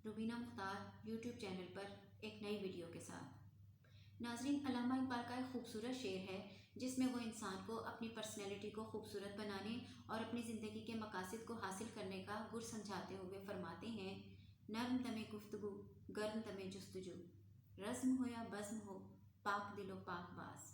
Rubina Mukhtar YouTube channel पर एक नई वीडियो के साथ। नाज़रीन, अल्लामा इकबाल का एक खूबसूरत शेर है जिसमें वो इंसान को अपनी पर्सनैलिटी को खूबसूरत बनाने और अपनी ज़िंदगी के मकासद को हासिल करने का गुर समझाते हुए फरमाते हैं, नर्म तमे गुफ्तगू गर्म तमे जुस्तजू, रज़्म हो या बज़्म हो पाक दिलो पाक बाज।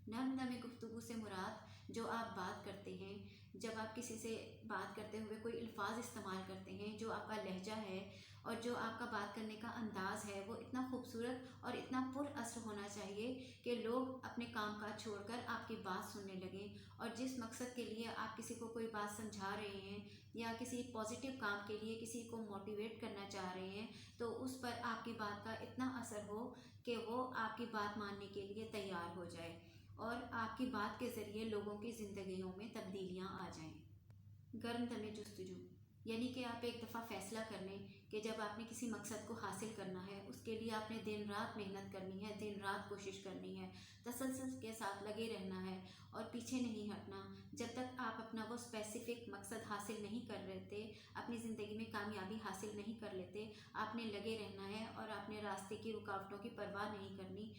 नर्म तमे गुफ्तगू से मुराद जो आप बात करते हैं, जब आप किसी से बात करते हुए कोई अल्फाज इस्तेमाल करते हैं, जो आपका लहजा है और जो आपका बात करने का अंदाज़ है वो इतना खूबसूरत और इतना पुरअसर होना चाहिए कि लोग अपने काम काज छोड़कर आपकी बात सुनने लगें। और जिस मकसद के लिए आप किसी को कोई बात समझा रहे हैं या किसी पॉजिटिव काम के लिए किसी को मोटिवेट करना चाह रहे हैं, तो उस पर आपकी बात का इतना असर हो कि वो आपकी बात मानने के लिए तैयार हो जाए और आपकी बात के ज़रिए लोगों की ज़िंदगियों में तब्दीलियाँ आ जाएं। गर्म तमे जुस्तजू यानी कि आप एक दफ़ा फ़ैसला कर लें कि जब आपने किसी मकसद को हासिल करना है, उसके लिए आपने दिन रात मेहनत करनी है, दिन रात कोशिश करनी है, तसल्सल के साथ लगे रहना है और पीछे नहीं हटना। जब तक आप अपना वो स्पेसिफ़िक मकसद हासिल नहीं कर लेते, अपनी ज़िंदगी में कामयाबी हासिल नहीं कर लेते, आपने लगे रहना है और आपने रास्ते की रुकावटों की परवाह नहीं करनी।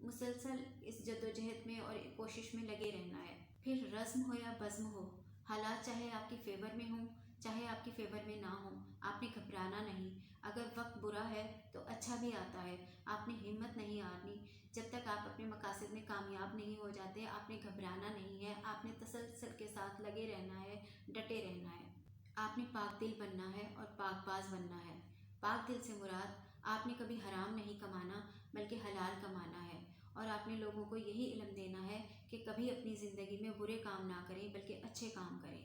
मुसलसल इस जद्दोजहद में और कोशिश में लगे रहना है। फिर रज़्म हो या बज़्म हो, हालात चाहे आपकी फ़ेवर में हों चाहे आपकी फ़ेवर में ना हो, आपने घबराना नहीं। अगर वक्त बुरा है तो अच्छा भी आता है। आपने हिम्मत नहीं हारनी। जब तक आप अपने मकासद में कामयाब नहीं हो जाते, आपने घबराना नहीं है। आपने तसल्सल के साथ लगे रहना है, डटे रहना है। आपने पाक दिल बनना है और पाकबाज बनना है। पाक दिल से मुराद आपने कभी हराम नहीं कमाना बल्कि हलाल कमाना है। और आपने लोगों को यही इल्म देना है कि कभी अपनी ज़िंदगी में बुरे काम ना करें बल्कि अच्छे काम करें।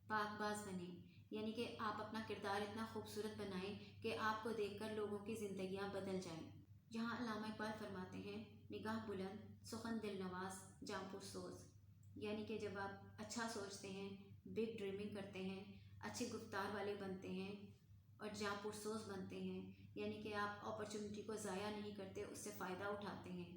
पाकबाज बने यानी कि आप अपना किरदार इतना खूबसूरत बनाएं कि आपको देखकर लोगों की ज़िंदगियां बदल जाएं। यहाँ अल्लामा इकबाल फरमाते हैं, निगाह बुलंद सुखन दिल नवाज जांपुर सोज, यानी कि जब आप अच्छा सोचते हैं, बिग ड्रीमिंग करते हैं, अच्छी गुफ्तार वाले बनते हैं और जांपुर सोज बनते हैं, यानी कि आप अपॉर्चुनिटी को ज़ाया नहीं करते, उससे फ़ायदा उठाते हैं।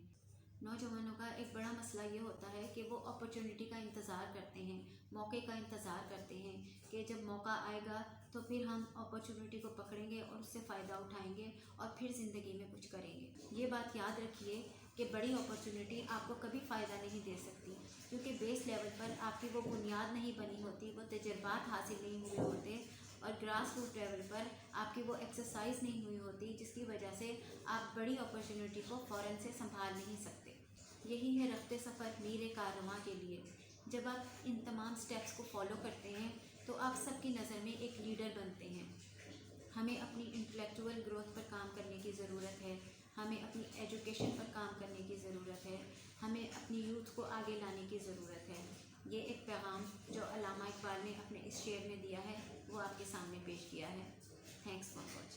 नौजवानों का एक बड़ा मसला ये होता है कि वो अपॉर्चुनिटी का इंतज़ार करते हैं, मौके का इंतज़ार करते हैं कि जब मौका आएगा तो फिर हम अपॉर्चुनिटी को पकड़ेंगे और उससे फ़ायदा उठाएंगे और फिर ज़िंदगी में कुछ करेंगे। ये बात याद रखिए कि बड़ी अपॉर्चुनिटी आपको कभी फ़ायदा नहीं दे सकती, क्योंकि बेस लेवल पर आपकी वो बुनियाद नहीं बनी होती, वो तजर्बात हासिल नहीं हुए होते और ग्रास रूट लेवल पर आपकी वो एक्सरसाइज नहीं हुई होती, जिसकी वजह से आप बड़ी अपॉर्चुनिटी को फ़ौरन से संभाल नहीं सकते। यही है रफ्ते सफ़र मीरे कारवां के लिए। जब आप इन तमाम स्टेप्स को फॉलो करते हैं तो आप सबकी नज़र में एक लीडर बनते हैं। हमें अपनी इंटेलेक्चुअल ग्रोथ पर काम करने की ज़रूरत है, हमें अपनी एजुकेशन पर काम करने की ज़रूरत है, हमें अपनी यूथ को आगे लाने की ज़रूरत है। ये एक पैगाम जो अल्लामा इकबाल ने अपने इस शेर में दिया है वो आपके सामने पेश किया है। Thanks for watching.